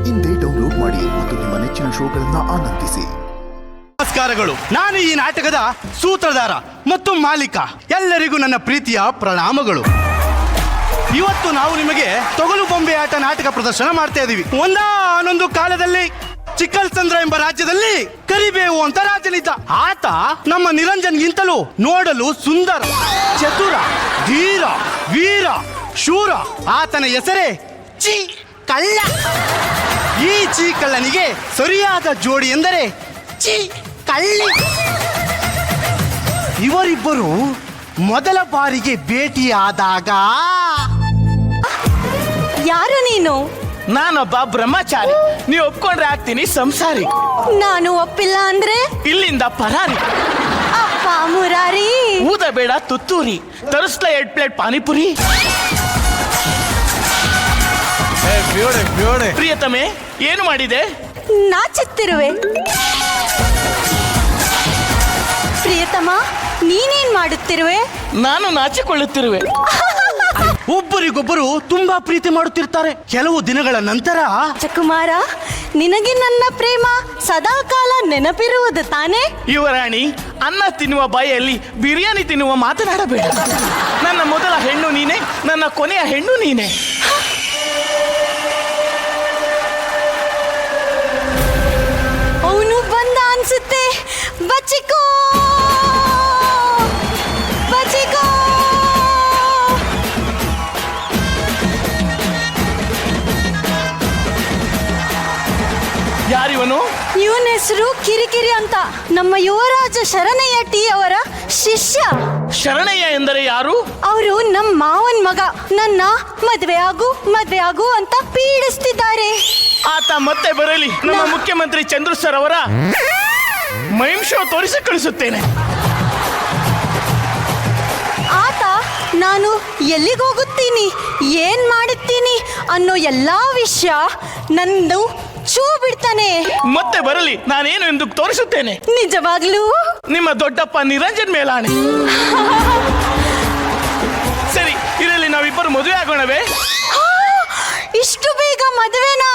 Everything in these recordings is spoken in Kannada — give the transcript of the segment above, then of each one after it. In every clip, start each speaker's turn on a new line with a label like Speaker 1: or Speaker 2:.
Speaker 1: ಇಂದೇ ಡೌನ್ಲೋಡ್ ಮಾಡಿ ಮತ್ತು ನಿಮ್ಮ ನೆಚ್ಚಿನ ಶೋಗಳನ್ನ ಆನಂದಿಸಿ.
Speaker 2: ನಮಸ್ಕಾರಗಳು. ನಾನು ಈ ನಾಟಕದ ಸೂತ್ರಧಾರ ಮತ್ತು ಮಾಲೀಕ. ಎಲ್ಲರಿಗೂ ನನ್ನ ಪ್ರೀತಿಯ ಪ್ರಣಾಮಗಳು. ಇವತ್ತು ನಾವು ನಿಮಗೆ ತೊಗಲು ಬೊಂಬೆ ಆಟ ನಾಟಕ ಪ್ರದರ್ಶನ ಮಾಡ್ತಾ ಇದೀವಿ. ಒಂದಾನೊಂದು ಕಾಲದಲ್ಲಿ ಚಿಕ್ಕಲ್ಸಂದ್ರ ಎಂಬ ರಾಜ್ಯದಲ್ಲಿ ಕರಿಬೇವು ಅಂತ ರಾಜನಿದ್ದ. ಆತ ನಮ್ಮ ನಿರಂಜನ್ಗಿಂತಲೂ ನೋಡಲು ಸುಂದರ, ಚತುರ, ಧೀರ, ವೀರ, ಶೂರ. ಆತನ ಹೆಸರೇ ಚಿ ಕಳ್ಳ. ಈ ಚಿ ಕಳ್ಳನಿಗೆ ಸರಿಯಾದ ಜೋಡಿ ಎಂದರೆ ಚಿ ಕಳ್ಳಿ. ಇವರಿಬ್ಬರು ಮೊದಲ ಬಾರಿಗೆ ಭೇಟಿಯಾದಾಗ,
Speaker 3: ಯಾರು ನೀನು?
Speaker 4: ನಾನೊಬ್ಬ ಬ್ರಹ್ಮಚಾರಿ. ನೀವು ಒಪ್ಕೊಂಡ್ರೆ ಆಗ್ತೀನಿ ಸಂಸಾರಿ.
Speaker 3: ನಾನು ಒಪ್ಪಿಲ್ಲ ಅಂದ್ರೆ
Speaker 4: ಇಲ್ಲಿಂದ ಪರಾರಿ.
Speaker 3: ಅಪ್ಪ ಮುರಾರಿ.
Speaker 4: ಊದ ಬೇಡ ತುತ್ತೂರಿ. ತರಿಸ್ಲಾ 2 ಪ್ಲೇಟ್ ಪಾನಿಪುರಿ. ಪ್ರಿಯತಮೆ, ಏನು ಮಾಡಿದೆ?
Speaker 3: ನಾಚುತ್ತಿರುವೆ. ಪ್ರಿಯತಮ, ನೀನೇನ್ ಮಾಡುತ್ತಿರುವೆ?
Speaker 4: ನಾನು ನಾಚಿಕೊಳ್ಳುತ್ತಿರುವೆ.
Speaker 2: ಒಬ್ಬರಿಗೊಬ್ಬರು ತುಂಬಾ ಪ್ರೀತಿ ಮಾಡುತ್ತಿರ್ತಾರೆ. ಕೆಲವು ದಿನಗಳ ನಂತರ,
Speaker 3: ರಾಜಕುಮಾರ, ನಿನಗೆ ನನ್ನ ಪ್ರೇಮ ಸದಾಕಾಲ ನೆನಪಿರುವುದು ತಾನೇ?
Speaker 4: ಯುವರಾಣಿ, ಅನ್ನ ತಿನ್ನುವ ಬಾಯಲ್ಲಿ ಬಿರಿಯಾನಿ ತಿನ್ನುವ ಮಾತನಾಡಬೇಡ. ನನ್ನ ಮೊದಲ ಹೆಣ್ಣು ನೀನೆ, ನನ್ನ ಕೊನೆಯ ಹೆಣ್ಣು ನೀನೆ.
Speaker 3: ಅವನು ಬಂದ ಅನ್ಸುತ್ತೆ. ಬಚ್ಚಿಕೋ ಬಚ್ಚಿಕೋ.
Speaker 4: ಯಾರಿವನು?
Speaker 3: ಇವನ ಹೆಸರು ಕಿರಿಕಿರಿ ಅಂತ. ನಮ್ಮ ಯುವರಾಜ ಶರಣಯ್ಯ ಟಿ ಅವರ ಶಿಷ್ಯ.
Speaker 4: ಶರಣಯ್ಯ ಎಂದರೆ ಯಾರು?
Speaker 3: ಅವರು ನಮ್ಮ ಮಾವನ್ ಮಗ. ನನ್ನ ಮದ್ವೆ ಆಗು ಅಂತ ಪೀಡಿಸ್ತಿದ್ದಾರೆ.
Speaker 4: ಆತ ಮತ್ತೆ ಬರಲಿ. ನಮ್ಮ ಮುಖ್ಯಮಂತ್ರಿ ಚಂದ್ರು ಸರ್ ಅವರ ಮೈಮ್ ಶೋ ತೋರಿಸಿ ಕಳಿಸುತ್ತೇನೆ.
Speaker 3: ಆತ ನಾನು ಎಲ್ಲಿಗೆ ಹೋಗುತ್ತೀನಿ, ಏನ್ ಮಾಡುತ್ತೀನಿ ಅನ್ನೋ ಎಲ್ಲಾ ವಿಷಯ ನಂದು ಚೂ ಬಿಡ್ತಾನೆ.
Speaker 4: ಮತ್ತೆ ಬರಲಿ, ನಾನೇನು ಎಂದು ತೋರಿಸುತ್ತೇನೆ.
Speaker 3: ನಿಜವಾಗ್ಲೂ?
Speaker 4: ನಿಮ್ಮ ದೊಡ್ಡಪ್ಪ ನಿರಂಜನ್ ಮೇಲಾಣೆ. ಸರಿ, ಇದರಲ್ಲಿ ನಾವಿಬ್ಬರು ಮದುವೆ ಆಗೋಣವೇ?
Speaker 3: ಇಷ್ಟು ಬೇಗ ಮದುವೆನಾ?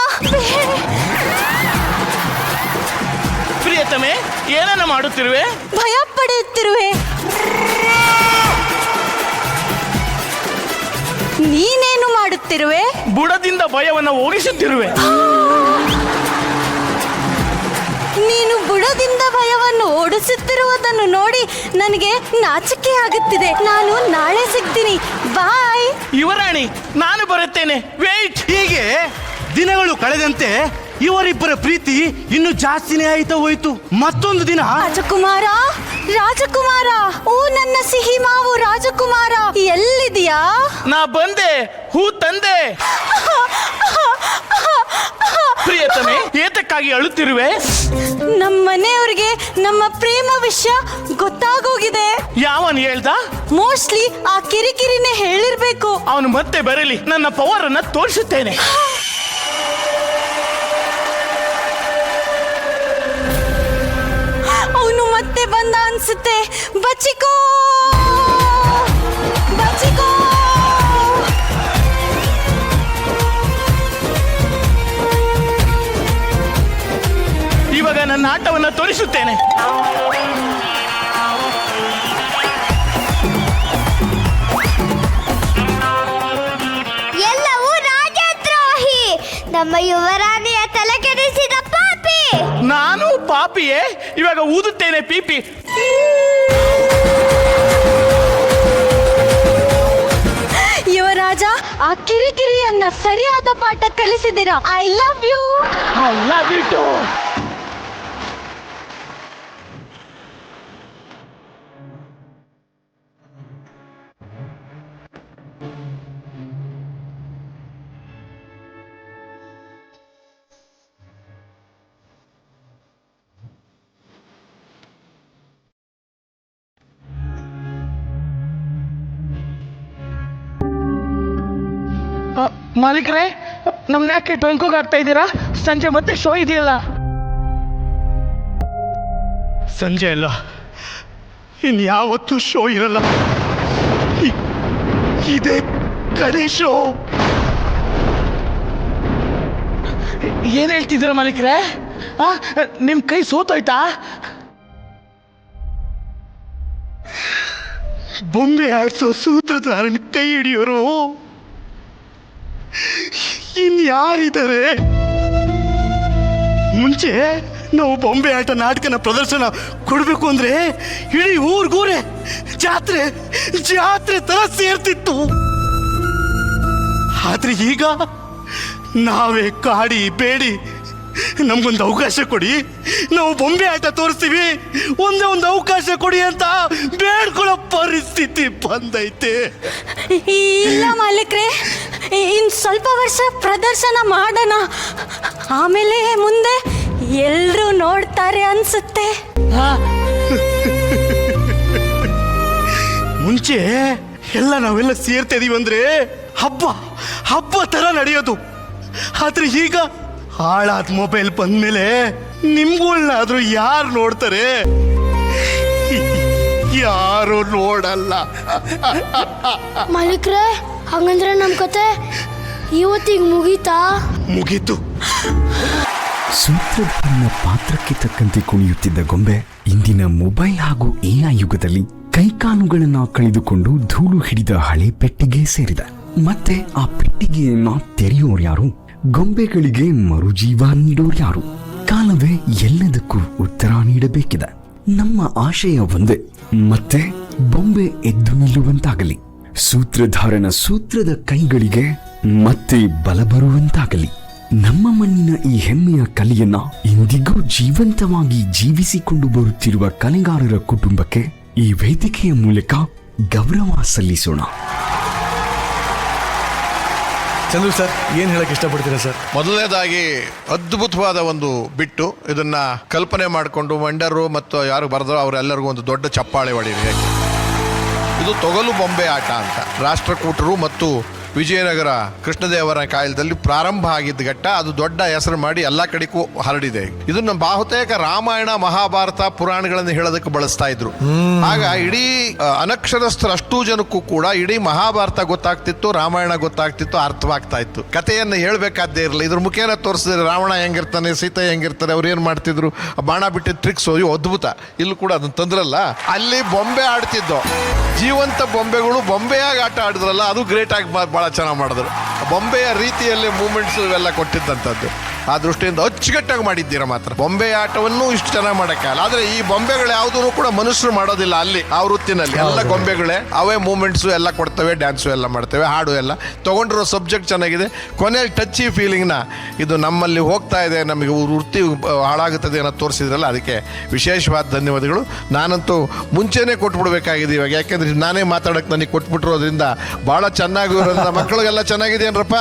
Speaker 4: ಪ್ರಿಯತಮೆ, ಏನನ್ನ ಮಾಡುತ್ತಿರುವೆ?
Speaker 3: ಭಯ ಪಡೆಯುತ್ತಿರುವೆ. ನೀನೇನು ಮಾಡುತ್ತಿರುವೆ?
Speaker 4: ಬುಡದಿಂದ ಭಯವನ್ನು ಓಡಿಸುತ್ತಿರುವೆ.
Speaker 3: ನೀನು ಬುಡದಿಂದ ಭಯವನ್ನು ಓಡಿಸುತ್ತಿರುವುದನ್ನು ನೋಡಿ ನನಗೆ ನಾಚಿಕೆ ಆಗುತ್ತಿದೆ. ನಾನು ನಾಳೆ ಸಿಗ್ತೀನಿ. ಬಾಯ್.
Speaker 4: ಯುವರಾಣಿ, ನಾನು ಬರುತ್ತೇನೆ. ವೇಟ್.
Speaker 2: ಹೀಗೆ ದಿನಗಳು ಕಳೆದಂತೆ ಇವರಿಬ್ಬರ ಪ್ರೀತಿ ಇನ್ನು ಜಾಸ್ತಿನೇ ಆಯ್ತಾ ಹೋಯ್ತು. ಮತ್ತೊಂದು ದಿನ,
Speaker 3: ರಾಜಕುಮಾರ, ಓ ನನ್ನ ಸಿಹಿ ಮಾವು ರಾಜಕುಮಾರ, ಎಲ್ಲಿದೆಯಾ?
Speaker 4: ನಾ ಬಂದೆ, ಹೂ ತಂದೆ. ಪ್ರಿಯತಮೆ, ಏತಕ್ಕಾಗಿ ಅಳುತ್ತಿರುವೆ?
Speaker 3: ನಮ್ಮ ಮನೆಯವ್ರಿಗೆ ನಮ್ಮ ಪ್ರೇಮ ವಿಷಯ ಗೊತ್ತಾಗೋಗಿದೆ.
Speaker 4: ಯಾವನ್ ಹೇಳ್ದ?
Speaker 3: ಮೋಸ್ಟ್ಲಿ ಆ ಕಿರಿಕಿರಿನೇ ಹೇಳಿರ್ಬೇಕು.
Speaker 4: ಅವನು ಮತ್ತೆ ಬರಲಿ, ನನ್ನ ಪವರ್ ಅನ್ನ ತೋರಿಸುತ್ತೇನೆ.
Speaker 3: ಅವನು ಮತ್ತೆ ಬಂದ ಅನ್ಸುತ್ತೆ. ಬಚ್ಚಿಕೋ ಬಚ್ಚಿಕೋ.
Speaker 4: ಇವಾಗ ನನ್ನ ಆಟವನ್ನ ತೋರಿಸುತ್ತೇನೆ.
Speaker 5: ಎಲ್ಲವೂ ರಾಜದ್ರೋಹಿ, ನಮ್ಮ ಯುವರಾಣಿಯ ತಲೆ ಕೆಡಿಸಿದ ಪಾಪಿ.
Speaker 4: ನಾನು ಪಾಪಿಯೇ? ಇವಾಗ ಊದುತ್ತೇನೆ ಪೀಪಿ.
Speaker 3: ಯುವರಾಜ, ಆ ಕಿರಿಕಿರಿಯನ್ನ ಸರಿಯಾದ ಪಾಠ ಕಲಿಸಿದಿರಾ. I love you.
Speaker 4: I love you too. ಮಾಲೀಕರೇ, ನಮ್ನ ಯಾಕೆ ಟೊಂಕೋಗ್ ಆಗ್ತಾ ಇದ್ದೀರಾ? ಸಂಜೆ ಮತ್ತೆ ಶೋ ಇದೆಯಲ್ಲ.
Speaker 2: ಸಂಜೆ ಅಲ್ಲ, ಇನ್ಯಾವತ್ತೂ ಶೋ ಇರಲ್ಲ. ಇದೇ ಕಡೆ ಶೋ.
Speaker 4: ಏನ್ ಹೇಳ್ತಿದ್ದೀರ ಮಾಲೀಕ್ರೆ? ನಿಮ್ ಕೈ ಸೋತೋಯ್ತಾ?
Speaker 2: ಬೊಂಬೆ ಆಡ್ಸೋ ಸೂತ್ರಧಾರನ ಕೈ ಹಿಡಿಯೋರು ಇನ್ಯಾರಿದ್ದಾರೆ? ಮುಂಚೆ ನಾವು ಬೊಂಬೆ ಆಟ ನಾಟಕನ ಪ್ರದರ್ಶನ ಕೊಡಬೇಕು ಅಂದ್ರೆ ಇಡೀ ಊರ್ಗೂರೇ ಜಾತ್ರೆ ಜಾತ್ರೆ ತರ ಸೇರ್ತಿತ್ತು. ಆದ್ರೆ ಈಗ ನಾವೇ ಕಾಡಿ ಬೇಡಿ ನಮ್ಗೊಂದು ಅವಕಾಶ ಕೊಡಿ, ನಾವು ಬೊಂಬೆ ಆಟ ತೋರಿಸ್ತೀವಿ, ಒಂದೇ ಒಂದು ಅವಕಾಶ ಕೊಡಿ ಅಂತ ಬೇಡ್ಕೊಳ್ಳೋ ಪರಿಸ್ಥಿತಿ ಬಂದೈತೆ.
Speaker 3: ಇಲ್ಲ ಮಾಲೀಕ್ರೆ, ಇನ್ ಸ್ವಲ್ಪ ವರ್ಷ ಪ್ರದರ್ಶನ ಮಾಡೋಣ, ಆಮೇಲೆ ಮುಂದೆ ಎಲ್ರೂ ನೋಡ್ತಾರೆ ಅನ್ಸುತ್ತೆ.
Speaker 2: ಮುಂಚೆ ಎಲ್ಲ ನಾವೆಲ್ಲ ಸೇರ್ತಾ ಇದೀವಿ ಅಂದ್ರೆ ಹಬ್ಬ ಹಬ್ಬ ತರ ನಡೆಯೋದು. ಆದ್ರೆ ಈಗ ಹಾಳಾದ ಮೊಬೈಲ್ ಬಂದ್ಮೇಲೆ ನಿಮ್ಗಳ್ನಾದ್ರೂ ಯಾರು ನೋಡ್ತಾರೆ? ಯಾರು ನೋಡಲ್ಲ.
Speaker 5: ಮಾಲೀಕ್ರೆ, ಹಂಗಂದ್ರೆ ನಮ್ ಕತೆ ಇವತ್ತಿಗೆ ಮುಗೀತಾ?
Speaker 2: ಮುಗೀತು.
Speaker 6: ಸೂತ್ರಧಾರನ ಪಾತ್ರಕ್ಕೆ ತಕ್ಕಂತೆ ಕುಣಿಯುತ್ತಿದ್ದ ಗೊಂಬೆ ಇಂದಿನ ಮೊಬೈಲ್ ಹಾಗೂ AI ಯುಗದಲ್ಲಿ ಕೈಕಾಲುಗಳನ್ನ ಕಳೆದುಕೊಂಡು ಧೂಳು ಹಿಡಿದ ಹಳೆ ಪೆಟ್ಟಿಗೆ ಸೇರಿದ. ಮತ್ತೆ ಆ ಪೆಟ್ಟಿಗೆಯನ್ನ ತೆರೆಯೋರು ಯಾರು? ಗೊಂಬೆಗಳಿಗೆ ಮರುಜೀವ ನೀಡೋರು ಯಾರು? ಕಾಲವೇ ಎಲ್ಲದಕ್ಕೂ ಉತ್ತರ ನೀಡಬೇಕಿದೆ. ನಮ್ಮ ಆಶಯ ಒಂದೇ, ಮತ್ತೆ ಬೊಂಬೆ ಎದ್ದು ನಿಲ್ಲುವಂತಾಗಲಿ, ಸೂತ್ರಧಾರನ ಸೂತ್ರದ ಕೈಗಳಿಗೆ ಮತ್ತೆ ಬಲ ಬರುವಂತಾಗಲಿ. ನಮ್ಮ ಮಣ್ಣಿನ ಈ ಹೆಮ್ಮೆಯ ಕಲೆಯನ್ನ ಇಂದಿಗೂ ಜೀವಂತವಾಗಿ ಜೀವಿಸಿಕೊಂಡು ಬರುತ್ತಿರುವ ಕಲೆಗಾರರ ಕುಟುಂಬಕ್ಕೆ ಈ ವೇದಿಕೆಯ ಮೂಲಕ ಗೌರವ ಸಲ್ಲಿಸೋಣ.
Speaker 7: ಚಂದ್ರು ಸರ್, ಏನು ಹೇಳಕ್ಕೆ ಇಷ್ಟಪಡ್ತೀರಾ ಸರ್?
Speaker 8: ಮೊದಲನೇದಾಗಿ ಅದ್ಭುತವಾದ ಒಂದು ಬಿಟ್ಟು, ಇದನ್ನ ಕಲ್ಪನೆ ಮಾಡಿಕೊಂಡು ಮಂಡ್ಯರು ಮತ್ತು ಯಾರು ಬರೆದರೋ ಅವರೆಲ್ಲರಿಗೂ ಒಂದು ದೊಡ್ಡ ಚಪ್ಪಾಳೆ ಹೊಡೀರಿ. ಇದು ತೊಗಲು ಬೊಂಬೆ ಆಟ ಅಂತ ರಾಷ್ಟ್ರಕೂಟರು ಮತ್ತು ವಿಜಯನಗರ ಕೃಷ್ಣದೇವರ ಕಾಲದಲ್ಲಿ ಪ್ರಾರಂಭ ಆಗಿದ್ದ ಘಟ್ಟ. ಅದು ದೊಡ್ಡ ಹೆಸರು ಮಾಡಿ ಎಲ್ಲ ಕಡೆಗೂ ಹರಡಿದೆ. ಇದನ್ನ ಬಹುತೇಕ ರಾಮಾಯಣ ಮಹಾಭಾರತ ಪುರಾಣಗಳನ್ನು ಹೇಳೋದಕ್ಕೆ ಬಳಸ್ತಾ ಇದ್ರು. ಆಗ ಇಡೀ ಅನಕ್ಷರಸ್ಥರು ಅಷ್ಟೂ ಜನಕ್ಕೂ ಕೂಡ ಇಡೀ ಮಹಾಭಾರತ ಗೊತ್ತಾಗ್ತಿತ್ತು, ರಾಮಾಯಣ ಗೊತ್ತಾಗ್ತಿತ್ತು, ಅರ್ಥವಾಗ್ತಾ ಇತ್ತು. ಕಥೆಯನ್ನು ಹೇಳ್ಬೇಕಾದ್ದೇ ಇರಲಿಲ್ಲ. ಇದ್ರ ಮುಖೇನ ತೋರಿಸಿದ್ರೆ ರಾವಣ ಹೆಂಗಿರ್ತಾನೆ, ಸೀತೆ ಹೆಂಗಿರ್ತಾರೆ, ಅವ್ರು ಏನ್ ಮಾಡ್ತಿದ್ರು, ಬಾಣ ಬಿಟ್ಟಿದ್ದ ಟ್ರಿಕ್ಸ್ ಅದ್ಭುತ. ಇಲ್ಲಿ ಕೂಡ ಅದನ್ನ ತಂದ್ರಲ್ಲ, ಅಲ್ಲಿ ಬೊಂಬೆ ಆಡ್ತಿದ್ದೋ ಜೀವಂತ ಬೊಂಬೆಗಳು ಬೊಂಬೆಯಾಗಿ ಆಟ ಆಡಿದ್ರಲ್ಲ, ಅದು ಗ್ರೇಟ್ ಆಗಿ ಭಾಳ ಚೆನ್ನಾಗಿ ಮಾಡಿದ್ರು. ಬೊಂಬೆಯ ರೀತಿಯಲ್ಲಿ ಮೂಮೆಂಟ್ಸ್ ಇವೆಲ್ಲ ಕೊಟ್ಟಿದ್ದಂಥದ್ದು. ಆ ದೃಷ್ಟಿಯಿಂದ ಅಚ್ಚುಕಟ್ಟಾಗಿ ಮಾಡಿದ್ದೀರಾ. ಮಾತ್ರ ಬೊಂಬೆ ಆಟವನ್ನು ಇಷ್ಟು ಚೆನ್ನಾಗಿ ಮಾಡೋಕ್ಕಾಗಲ್ಲ. ಆದರೆ ಈ ಬೊಂಬೆಗಳು ಯಾವುದೂ ಕೂಡ ಮನುಷ್ಯರು ಮಾಡೋದಿಲ್ಲ. ಅಲ್ಲಿ ಆ ವೃತ್ತಿನಲ್ಲಿ ಎಲ್ಲ ಗೊಂಬೆಗಳೇ ಅವೇ ಮೂಮೆಂಟ್ಸು ಎಲ್ಲ ಕೊಡ್ತವೆ, ಡ್ಯಾನ್ಸು ಎಲ್ಲ ಮಾಡ್ತೇವೆ, ಹಾಡು ಎಲ್ಲ ತೊಗೊಂಡಿರೋ ಸಬ್ಜೆಕ್ಟ್ ಚೆನ್ನಾಗಿದೆ. ಕೊನೆಯಲ್ಲಿ ಟಚ್ಚಿ ಫೀಲಿಂಗ್ನ ಇದು ನಮ್ಮಲ್ಲಿ ಹೋಗ್ತಾ ಇದೆ, ನಮಗೆ ವೃತ್ತಿ ಹಾಳಾಗುತ್ತದೆ ಅನ್ನೋ ತೋರಿಸಿದ್ರಲ್ಲ, ಅದಕ್ಕೆ ವಿಶೇಷವಾದ ಧನ್ಯವಾದಗಳು. ನಾನಂತೂ ಮುಂಚೆನೇ ಕೊಟ್ಬಿಡ್ಬೇಕಾಗಿದೆ ಇವಾಗ, ಯಾಕೆಂದ್ರೆ ನಾನೇ ಮಾತಾಡೋಕ್ಕೆ ನನಗೆ ಕೊಟ್ಬಿಟ್ಟಿರೋದ್ರಿಂದ ಭಾಳ ಚೆನ್ನಾಗಿರೋದ್ರಿಂದ ಮಕ್ಕಳಿಗೆಲ್ಲ ಚೆನ್ನಾಗಿದೆ ಏನ್ರಪ್ಪ.